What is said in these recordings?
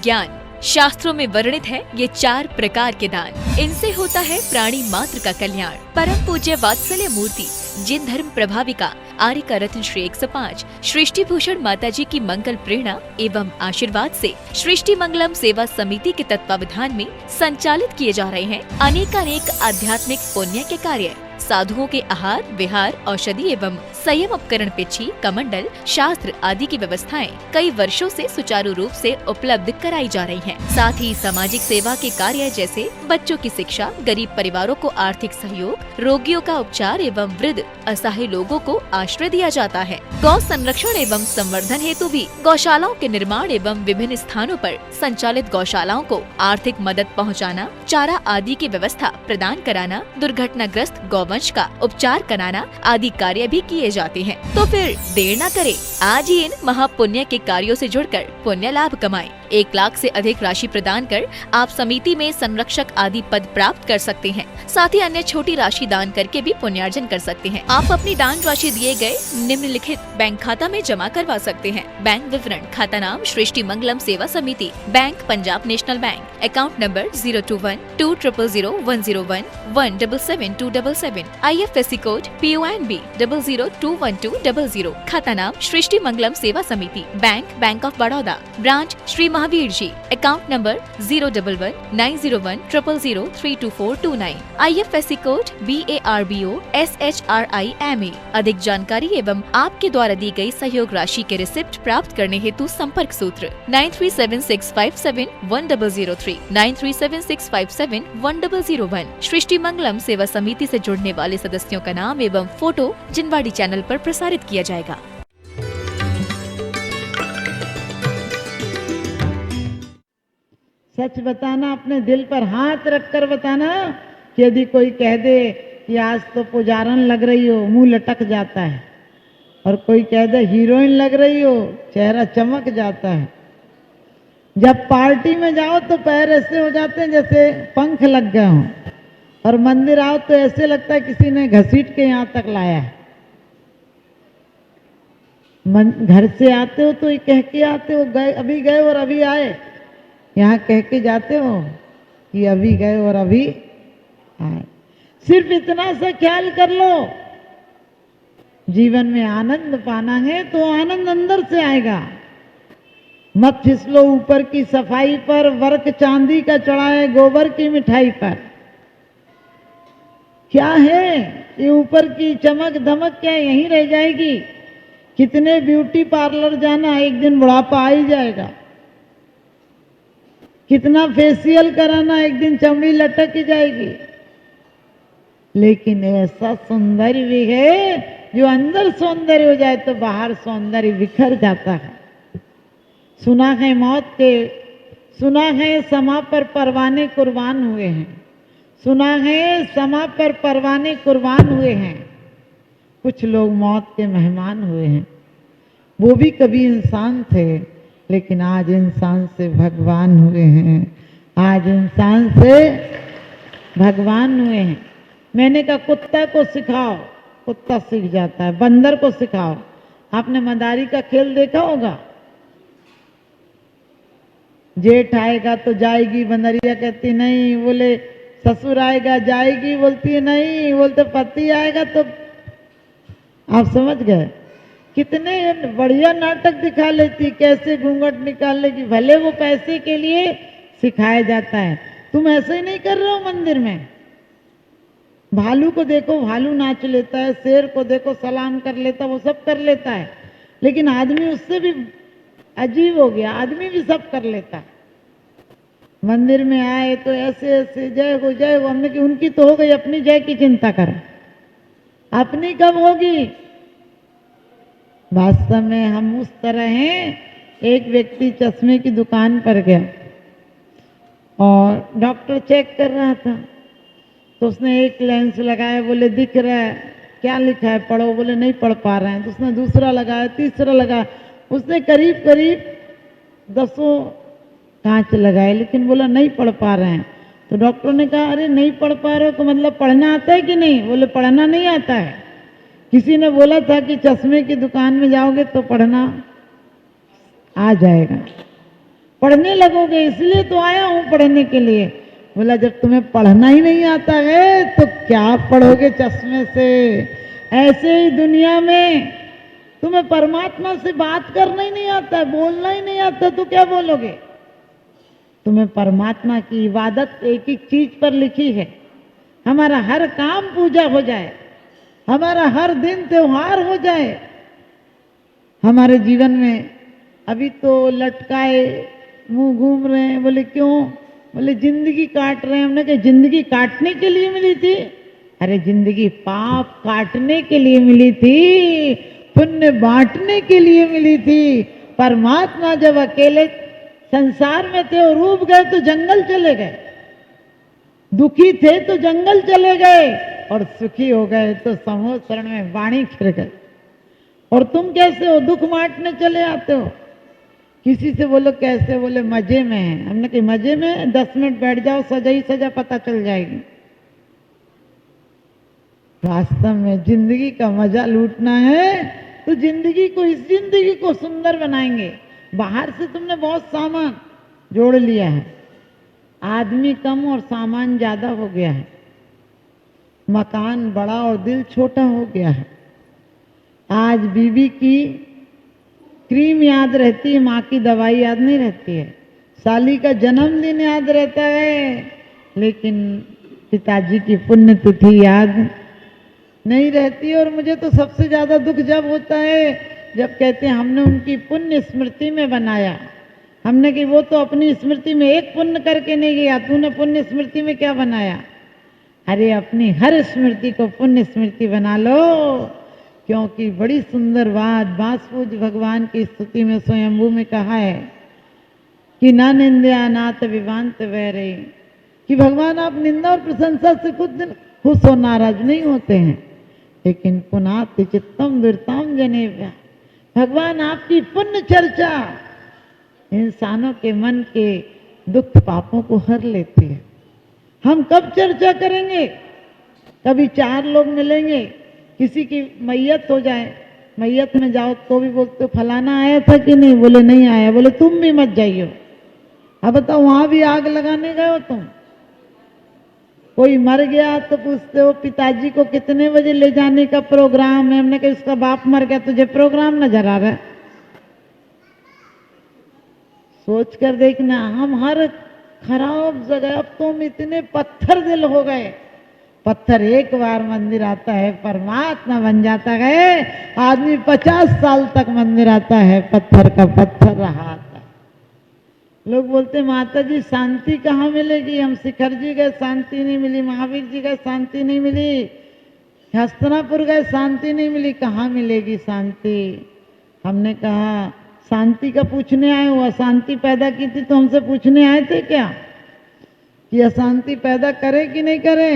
विज्ञान। शास्त्रों में वर्णित है ये 4 प्रकार के दान। इनसे होता है प्राणी मात्र का कल्याण। परम पूज्य वात्सल्य मूर्ति जिन धर्म प्रभाविका आर्य का रत्न श्री 105 सृष्टि भूषण माता जी की मंगल प्रेरणा एवं आशीर्वाद से सृष्टि मंगलम सेवा समिति के तत्वावधान में संचालित किए जा रहे हैं अनेकानेक आध्यात्मिक पुण्य के कार्य। साधुओं के आहार विहार औषधि एवं संयम उपकरण पिछी कमंडल शास्त्र आदि की व्यवस्थाएं कई वर्षों से सुचारू रूप से उपलब्ध कराई जा रही हैं। साथ ही सामाजिक सेवा के कार्य जैसे बच्चों की शिक्षा, गरीब परिवारों को आर्थिक सहयोग, रोगियों का उपचार एवं वृद्ध असहाय लोगों को आश्रय दिया जाता है। गौ संरक्षण एवं संवर्धन हेतु भी गौशालाओं के निर्माण एवं विभिन्न स्थानों पर संचालित गौशालाओं को आर्थिक मदद पहुँचाना, चारा आदि की व्यवस्था प्रदान कराना, दुर्घटनाग्रस्त गौवंश का उपचार कराना आदि कार्य भी किए जाते हैं। तो फिर देर न करें, आज ही इन महापुण्य के कार्यों से जुड़कर पुण्य लाभ कमाएं। 1 लाख से अधिक राशि प्रदान कर आप समिति में संरक्षक आदि पद प्राप्त कर सकते हैं। साथ ही अन्य छोटी राशि दान करके भी पुण्यार्जन कर सकते हैं। आप अपनी दान राशि दिए गए निम्नलिखित बैंक खाता में जमा करवा सकते हैं। बैंक विवरण: खाता नाम Srishti Mangalam Seva Samiti, bank Punjab National Bank, account number 021200101777277, IFSC code PONB 0021200। खाता नाम Srishti Mangalam Seva Samiti, Bank of Baroda, branch Shri Mahavir ji, account number 011901000322429, IFSC code BARBO SHRIMA। अधिक जानकारी एवं आपके द्वारा दी गई सहयोग राशि के रिसिप्ट प्राप्त करने हेतु संपर्क सूत्र 9376571003, 9376571001। सृष्टि मंगलम सेवा समिति से जुड़ने वाले सदस्यों का नाम एवं फोटो जिनवाड़ी चैनल पर प्रसारित किया जाएगा। सच बताना, अपने दिल पर हाथ रखकर बताना कि यदि कोई कह दे कि आज तो पुजारन लग रही हो, मुंह लटक जाता है, और कोई कह दे हीरोइन लग रही हो, चेहरा चमक जाता है। जब पार्टी में जाओ तो पैर ऐसे हो जाते हैं जैसे पंख लग गए हों, और मंदिर आओ तो ऐसे लगता है किसी ने घसीट के यहाँ तक लाया है। घर से आते हो तो ये कह के आते हो अभी गए और अभी आए, यहाँ कह के जाते हो कि अभी गए और अभी आए। सिर्फ इतना सा ख्याल कर लो, जीवन में आनंद पाना है तो आनंद अंदर से आएगा। मत फिसलो ऊपर की सफाई पर, वर्क चांदी का चढ़ाए गोबर की मिठाई पर। क्या है ये ऊपर की चमक धमक, क्या यहीं रह जाएगी? कितने ब्यूटी पार्लर जाना, एक दिन बुढ़ापा आ ही जाएगा। कितना फेशियल कराना, एक दिन चमड़ी लटक ही जाएगी। लेकिन ऐसा सौंदर्य भी है जो अंदर सौंदर्य हो जाए तो बाहर सौंदर्य बिखर जाता है। सुना है समा पर परवाने कुर्बान हुए हैं, सुना है समा पर परवाने कुर्बान हुए हैं। कुछ लोग मौत के मेहमान हुए हैं, वो भी कभी इंसान थे लेकिन आज इंसान से भगवान हुए हैं, आज इंसान से भगवान हुए हैं। मैंने कहा कुत्ता को सिखाओ, कुत्ता सीख जाता है। बंदर को सिखाओ। आपने मदारी का खेल देखा होगा, जेठ आएगा तो जाएगी, बंदरिया कहती नहीं, बोले ससुर आएगा जाएगी, बोलती है नहीं, बोलते पति आएगा तो। आप समझ गए? कितने बढ़िया नाटक दिखा लेती, कैसे घूंघट निकाल लेगी। भले वो पैसे के लिए सिखाया जाता है। तुम ऐसे ही नहीं कर रहे हो मंदिर में। भालू को देखो, भालू नाच लेता है, शेर को देखो सलाम कर लेता, वो सब कर लेता है। लेकिन आदमी उससे भी अजीब हो गया, आदमी भी सब कर लेता है। मंदिर में आए तो ऐसे ऐसे जय हो जय हो। हमने कि उनकी तो हो गई, अपनी जय की चिंता करो, अपनी कब होगी? वास्तव में हम उस तरह हैं। एक व्यक्ति चश्मे की दुकान पर गया और डॉक्टर चेक कर रहा था, तो उसने एक लेंस लगाया, बोले दिख रहा है, क्या लिखा है पढ़ो, बोले नहीं पढ़ पा रहे हैं। तो उसने दूसरा लगाया, तीसरा लगाया, उसने करीब करीब 10 कांच लगाए, लेकिन बोला नहीं पढ़ पा रहे हैं। तो डॉक्टर ने कहा अरे नहीं पढ़ पा रहे हो तो मतलब पढ़ना आता है कि नहीं? बोले पढ़ना नहीं आता है। किसी ने बोला था कि चश्मे की दुकान में जाओगे तो पढ़ना आ जाएगा। पढ़ने लगोगे, इसलिए तो आया हूं पढ़ने के लिए। बोला जब तुम्हें पढ़ना ही नहीं आता है तो क्या पढ़ोगे चश्मे से। ऐसे ही दुनिया में तुम्हें परमात्मा से बात करना ही नहीं आता, बोलना ही नहीं आता, तो क्या बोलोगे। तुम्हें परमात्मा की इबादत एक एक चीज पर लिखी है। हमारा हर काम पूजा हो जाए, हमारा हर दिन त्योहार हो जाए। हमारे जीवन में अभी तो लटकाए मुंह घूम रहे हैं। बोले क्यों। बोले जिंदगी काट रहे हैं। हमने कहा जिंदगी काटने के लिए मिली थी। अरे जिंदगी पाप काटने के लिए मिली थी, पुण्य बांटने के लिए मिली थी। परमात्मा जब अकेले संसार में थे और रूप गए तो जंगल चले गए, दुखी थे तो जंगल चले गए, और सुखी हो गए तो समूह शरण में वाणी खिर गए। और तुम कैसे हो, दुख बांटने चले आते हो। किसी से बोलो कैसे, बोले मजे में है। हमने कहा मजे में, 10 मिनट बैठ जाओ, सजा ही सजा पता चल जाएगी। वास्तव में जिंदगी का मजा लूटना है तो जिंदगी को, इस जिंदगी को सुंदर बनाएंगे। बाहर से तुमने बहुत सामान जोड़ लिया है, आदमी कम और सामान ज्यादा हो गया है, मकान बड़ा और दिल छोटा हो गया है। आज बीवी की क्रीम याद रहती है, माँ की दवाई याद नहीं रहती है। साली का जन्मदिन याद रहता है, लेकिन पिताजी की पुण्यतिथि याद नहीं रहती। और मुझे तो सबसे ज्यादा दुख जब होता है जब कहते हैं हमने उनकी पुण्य स्मृति में बनाया। हमने कि वो तो अपनी स्मृति में एक पुण्य करके नहीं गया, तूने पुण्य स्मृति में क्या बनाया। अरे अपनी हर स्मृति को पुण्य स्मृति बना लो, क्योंकि बड़ी सुंदर बात बांसपूज भगवान की स्तुति में स्वयंभू में कहा है कि ना निंद्या नाथ विवांत वैरे, कि भगवान आप निंदा और प्रशंसा से खुद खुश और नाराज नहीं होते हैं, लेकिन पुनाति चित्तम दुर्ताम जनेव्या, भगवान आपकी पुण्य चर्चा इंसानों के मन के दुख पापों को हर लेती है। हम कब चर्चा करेंगे, कभी 4 लोग मिलेंगे, किसी की मैयत हो जाए, मैयत में जाओ तो भी बोलते फलाना आया था कि नहीं, बोले नहीं आया, बोले तुम भी मत जाइयो। अब बताओ वहां भी आग लगाने गए हो तुम। कोई मर गया तो पूछते हो पिताजी को कितने बजे ले जाने का प्रोग्राम है। हमने कहा उसका बाप मर गया, तुझे प्रोग्राम नजर आ रहा है। सोच कर देखना, हम हर खराब जगह, अब तुम इतने पत्थर दिल हो गए। पत्थर एक बार मंदिर आता है परमात्मा बन जाता है। आदमी 50 साल तक मंदिर आता है, पत्थर का पत्थर रहा आता है। लोग बोलते माता जी शांति कहाँ मिलेगी। हम शिखर जी गए शांति नहीं मिली, महावीर जी गए शांति नहीं मिली, हस्तिनापुर गए शांति नहीं मिली, कहाँ मिलेगी शांति। हमने कहा शांति का पूछने आए हो, अशांति पैदा की थी तो हमसे पूछने आए थे क्या कि अशांति पैदा करे कि नहीं करे।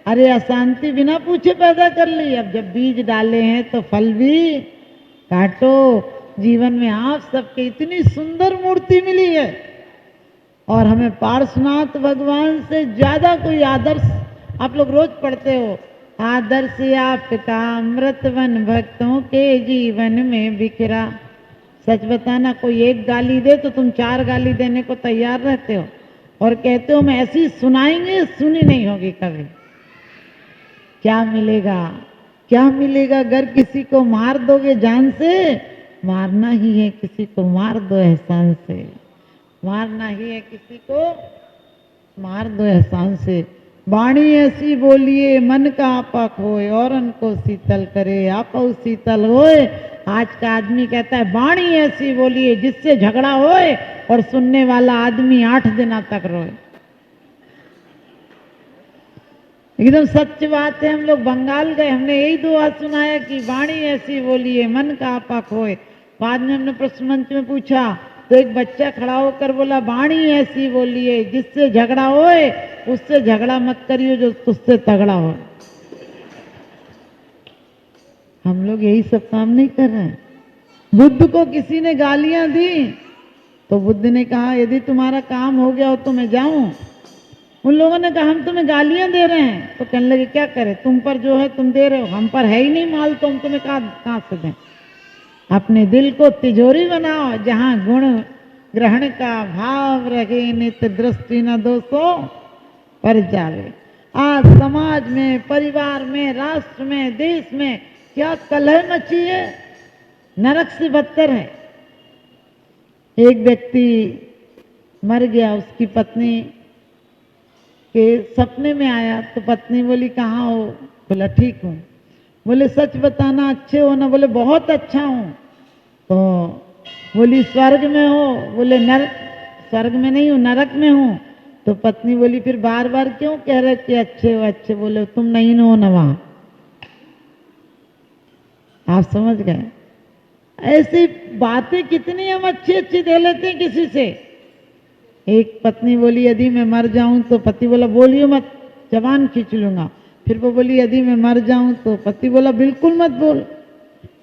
अरे अशांति बिना पूछे पैदा कर ली। अब जब बीज डाले हैं तो फल भी काटो। जीवन में आप सबके इतनी सुंदर मूर्ति मिली है, और हमें पार्श्वनाथ भगवान से ज्यादा कोई आदर्श, आप लोग रोज पढ़ते हो, आदर्श आपका अमृतवन भक्तों के जीवन में बिखरा। सच बताना, कोई एक गाली दे तो तुम 4 गाली देने को तैयार रहते हो, और कहते हो हम ऐसी सुनाएंगे, सुनी नहीं होगी कभी। क्या मिलेगा, क्या मिलेगा। अगर किसी को मार दोगे जान से, मारना ही है किसी को, मार दो एहसान से, मारना ही है किसी को, मार दो एहसान से। वाणी ऐसी बोलिए मन का आपा खोए, और उनको शीतल करे आप शीतल होए। आज का आदमी कहता है वाणी ऐसी बोलिए जिससे झगड़ा होए, और सुनने वाला आदमी 8 दिन तक रोए। एकदम सच बात है। हम लोग बंगाल गए, हमने यही दुआ सुनाया कि वाणी ऐसी बोलिए मन का आपा खोए। बाद में हमने प्रश्न मंच में पूछा तो एक बच्चा खड़ा होकर बोला वाणी ऐसी बोलिए जिससे झगड़ा होए उससे झगड़ा मत करियो जो तुझसे तगड़ा हो। हम लोग यही सब काम नहीं कर रहे हैं। बुद्ध को किसी ने गालियां दी तो बुद्ध ने कहा यदि तुम्हारा काम हो गया हो तो मैं जाऊं। उन लोगों ने कहा हम तुम्हें गालियां दे रहे हैं, तो कहने लगे क्या करें, तुम पर जो है तुम दे रहे हो, हम पर है ही नहीं माल तो हम तुम्हें कहाँ से दें। अपने दिल को तिजोरी बनाओ, जहां गुण ग्रहण का भाव रहे, नित दृष्टि न दोषो पर जावे। आज समाज में, परिवार में, राष्ट्र में, देश में क्या कलह मची है, नरक से बदतर है। एक व्यक्ति मर गया, उसकी पत्नी के सपने में आया तो पत्नी बोली कहाँ हो? बोला ठीक हूँ। बोले सच बताना, अच्छे हो ना? बोले बहुत अच्छा हूँ। तो बोली स्वर्ग में हो? बोले नरक, स्वर्ग में नहीं हूँ, नरक में हूँ। तो पत्नी बोली फिर बार बार क्यों कह रहे कि अच्छे हो अच्छे? बोले तुम नहीं हो ना वहां। आप समझ गए? ऐसी बातें कितनी हम अच्छी अच्छी दे लेते हैं किसी से। एक पत्नी बोली यदि मैं मर जाऊं तो, पति बोला बोलियो मत, जबान खींच लूंगा। फिर वो बोली यदि मैं मर जाऊं तो, पति बोला बिल्कुल मत बोल,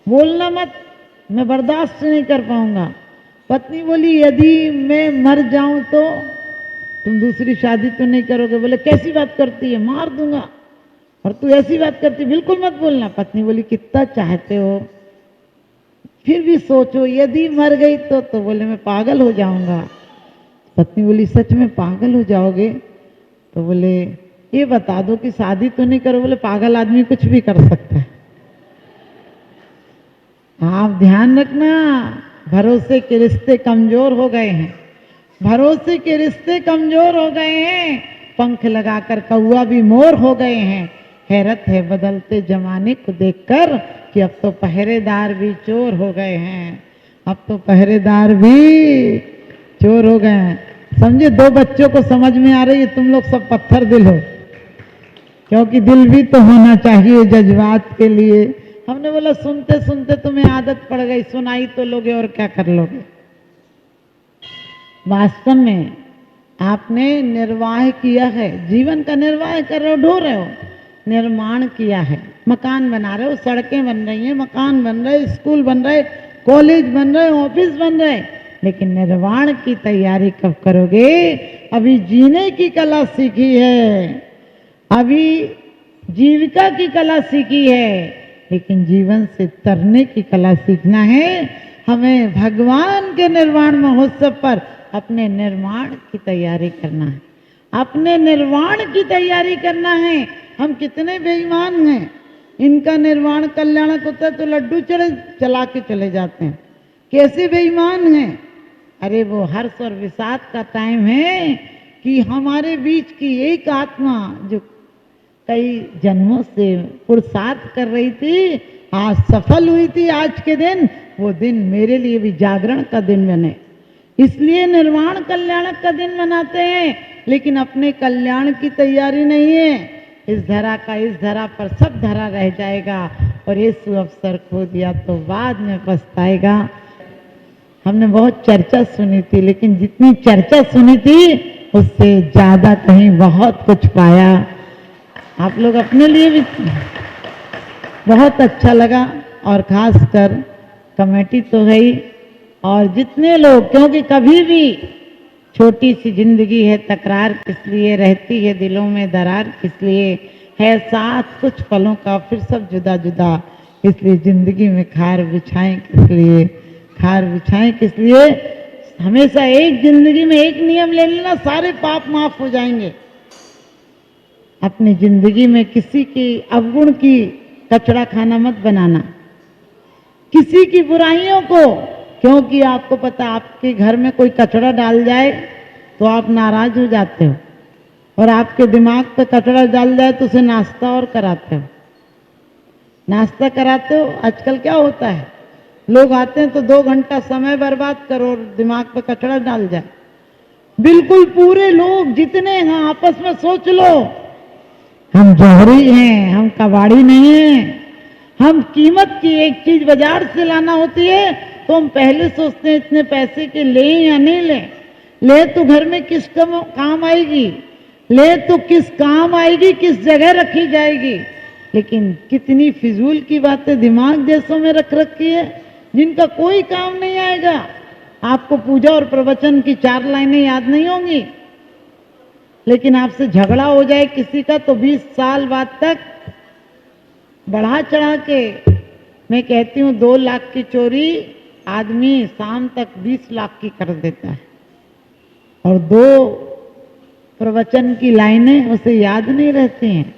बोलना मत, मैं बर्दाश्त नहीं कर पाऊंगा। पत्नी बोली यदि मैं मर जाऊं तो तुम दूसरी शादी तो नहीं करोगे? बोले कैसी बात करती है, मार दूंगा। और तू ऐसी बात करती, बिल्कुल मत बोलना। पत्नी बोली कितना चाहते हो, फिर भी सोचो यदि मर गई तो बोले मैं पागल हो जाऊंगा। पत्नी बोली सच में पागल हो जाओगे? तो बोले ये बता दो कि शादी तो नहीं करो? बोले पागल आदमी कुछ भी कर सकता है। आप ध्यान रखना, भरोसे के रिश्ते कमजोर हो गए हैं, भरोसे के रिश्ते कमजोर हो गए हैं। पंख लगाकर कौवा भी मोर हो गए हैं। हैरत है बदलते जमाने को देखकर कि अब तो पहरेदार भी चोर हो गए हैं, अब तो पहरेदार भी चोर हो गए हैं। समझे? दो बच्चों को समझ में आ रही है, तुम लोग सब पत्थर दिल हो, क्योंकि दिल भी तो होना चाहिए जज्बात के लिए। हमने बोला सुनते सुनते तुम्हें आदत पड़ गई, सुनाई तो लोगे और क्या कर लोगे। वास्तव में आपने निर्वाह किया है, जीवन का निर्वाह कर रहे हो, ढो रहे हो, निर्माण किया है, मकान बना रहे हो, सड़कें बन रही हैं, मकान बन रहे, स्कूल बन रहे, कॉलेज बन रहे, ऑफिस बन रहे, लेकिन निर्वाण की तैयारी कब करोगे? अभी जीने की कला सीखी है, अभी जीविका की कला सीखी है, लेकिन जीवन से तरने की कला सीखना है। हमें भगवान के निर्वाण महोत्सव पर अपने निर्माण की तैयारी करना है, अपने निर्वाण की तैयारी करना है। हम कितने बेईमान हैं, इनका निर्वाण कल्याणक होता है तो लड्डू चला के चले जाते हैं। कैसे बेईमान हैं? अरे वो हर्ष और विषाद का टाइम है कि हमारे बीच की एक आत्मा जो कई जन्मों से पुरुषार्थ कर रही थी, आज सफल हुई थी। आज के दिन, वो दिन मेरे लिए भी जागरण का दिन बने, इसलिए निर्वाण कल्याणक का दिन मनाते हैं। लेकिन अपने कल्याण की तैयारी नहीं है। इस धरा का इस धरा पर सब धरा रह जाएगा, और ये सुअवसर खो दिया तो बाद में पछताएगा। हमने बहुत चर्चा सुनी थी, लेकिन जितनी चर्चा सुनी थी उससे ज्यादा कहीं बहुत कुछ पाया। आप लोग अपने लिए भी बहुत अच्छा लगा, और खासकर कमेटी तो है ही, और जितने लोग, क्योंकि कभी भी छोटी सी जिंदगी है, तकरार किस लिए रहती है, दिलों में दरार किस लिए है, साथ कुछ पलों का फिर सब जुदा जुदा, इसलिए जिंदगी में खार बिछाएं किस लिए, खार बिछाएं किस लिए। हमेशा एक जिंदगी में एक नियम ले लेना, सारे पाप माफ हो जाएंगे। अपनी जिंदगी में किसी की अवगुण की कचड़ा खाना मत बनाना, किसी की बुराइयों को, क्योंकि आपको पता आपके घर में कोई कचड़ा डाल जाए तो आप नाराज हो जाते हो, और आपके दिमाग पे कचड़ा डाल जाए तो उसे नाश्ता और कराते हो, नाश्ता कराते हो। आजकल क्या होता है, लोग आते हैं तो 2 घंटा समय बर्बाद करो और दिमाग पे कचड़ा डाल जाए। बिल्कुल पूरे लोग जितने हैं आपस में सोच लो, हम जौहरी हैं, हम कबाड़ी नहीं हैं। हम कीमत की एक चीज बाजार से लाना होती है तो हम पहले सोचते हैं इतने पैसे के लें या नहीं लें, ले तो घर में किस काम आएगी, ले तो किस काम आएगी, किस जगह रखी जाएगी। लेकिन कितनी फिजूल की बातें दिमाग देशों में रख रखी है जिनका कोई काम नहीं आएगा। आपको पूजा और प्रवचन की 4 लाइनें याद नहीं होंगी, लेकिन आपसे झगड़ा हो जाए किसी का तो 20 साल बाद तक बढ़ा चढ़ा के, मैं कहती हूँ 2 लाख की चोरी आदमी शाम तक 20 लाख की कर देता है और 2 प्रवचन की लाइनें उसे याद नहीं रहती हैं।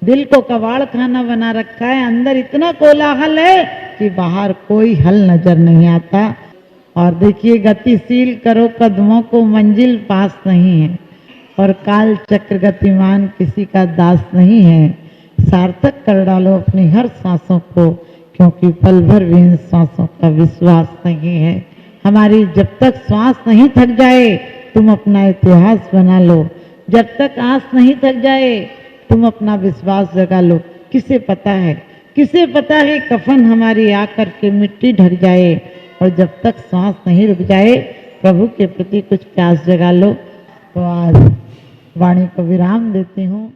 दिल को कबाड़ खाना बना रखा है, अंदर इतना कोलाहल है कि बाहर कोई हल नजर नहीं आता। और देखिए, गतिशील करो कदमों को, मंजिल पास नहीं है और काल चक्र गतिमान किसी का दास नहीं है। सार्थक कर डालो अपनी हर सांसों को, क्योंकि पल भर भी इन सांसों का विश्वास नहीं है। हमारी जब तक श्वास नहीं थक जाए तुम अपना इतिहास बना लो, जब तक आस नहीं थक जाए तुम अपना विश्वास जगा लो। किसे पता है कफन हमारी आकर के मिट्टी ढक जाए, और जब तक सांस नहीं रुक जाए प्रभु के प्रति कुछ प्यास जगा लो। तो आज वाणी को विराम देती हूँ।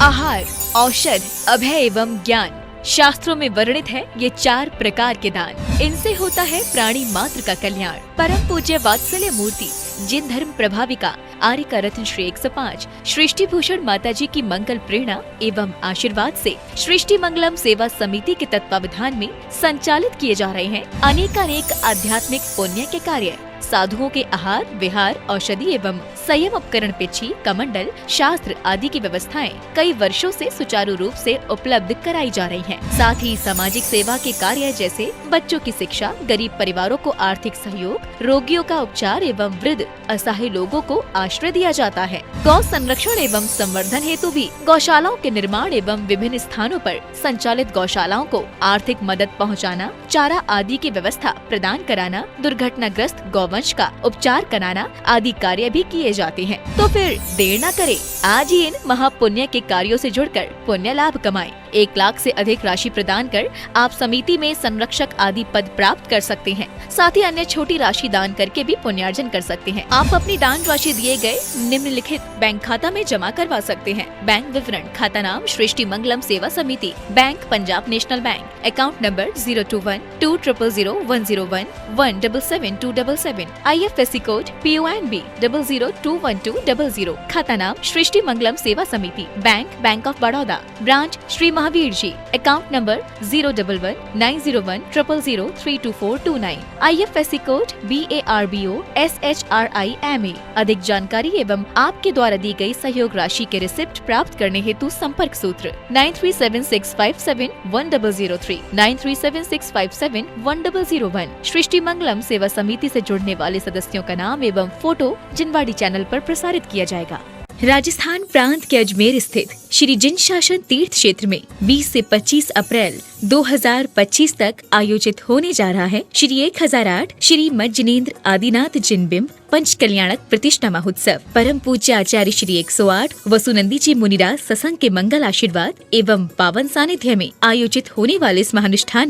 आहार, औषध, अभय एवं ज्ञान। शास्त्रों में वर्णित है ये 4 प्रकार के दान। इनसे होता है प्राणी मात्र का कल्याण। परम पूज्य वात्सल्य मूर्ति जिन धर्म प्रभाविका आर्य रत्न श्री 105 सृष्टि भूषण माता जी की मंगल प्रेरणा एवं आशीर्वाद से सृष्टि मंगलम सेवा समिति के तत्वावधान में संचालित किए जा रहे हैं अनेकानेक आध्यात्मिक पुण्य के कार्य। साधुओं के आहार, विहार, औषधि एवं संयम उपकरण, पिछी, कमंडल, शास्त्र आदि की व्यवस्थाएं कई वर्षों से सुचारू रूप से उपलब्ध कराई जा रही हैं। साथ ही सामाजिक सेवा के कार्य जैसे बच्चों की शिक्षा, गरीब परिवारों को आर्थिक सहयोग, रोगियों का उपचार एवं वृद्ध असहाय लोगों को आश्रय दिया जाता है। गौ संरक्षण एवं संवर्धन हेतु भी गौशालाओं के निर्माण एवं विभिन्न स्थानों पर संचालित गौशालाओं को आर्थिक मदद पहुँचाना, चारा आदि की व्यवस्था प्रदान कराना, दुर्घटनाग्रस्त गौवंश का उपचार कराना आदि कार्य भी किए जाते हैं। तो फिर देर न करें, आज ही इन महापुण्य के कार्यों से जुड़कर पुण्य लाभ कमाएं। 1 लाख से अधिक राशि प्रदान कर आप समिति में संरक्षक आदि पद प्राप्त कर सकते हैं। साथ ही अन्य छोटी राशि दान करके भी पुण्यार्जन कर सकते हैं। आप अपनी दान राशि दिए गए निम्नलिखित बैंक खाता में जमा करवा सकते हैं। बैंक विवरण: खाता नाम Srishti Mangalam Seva Samiti, bank Punjab National Bank, account number 021200101 1777277, IFSC code PONB 0021200। खाता नाम Srishti Mangalam Seva Samiti, Bank of Baroda, branch Shri Mahavir ji, account number 011901000032429, IFSC code BARBO SHRIMA। अधिक जानकारी एवं आपके द्वारा दी गई सहयोग राशि के रिसिप्ट प्राप्त करने हेतु संपर्क सूत्र 9376571003, 9376571001। सृष्टि मंगलम सेवा समिति से जुड़ने वाले सदस्यों का नाम एवं फोटो जिनवाड़ी चैनल पर प्रसारित किया जाएगा। राजस्थान प्रांत के अजमेर स्थित श्री जिन शासन तीर्थ क्षेत्र में 20 से 25 अप्रैल 2025 तक आयोजित होने जा रहा है श्री 1008 श्री मत जिनेन्द्र आदिनाथ जिनबिंब पंच कल्याणक प्रतिष्ठा महोत्सव। परम पूज्य आचार्य श्री 108 वसुनंदी जी मुनिराज सत्संग के मंगल आशीर्वाद एवं पावन सानिध्य में आयोजित होने वाले इस महानुष्ठान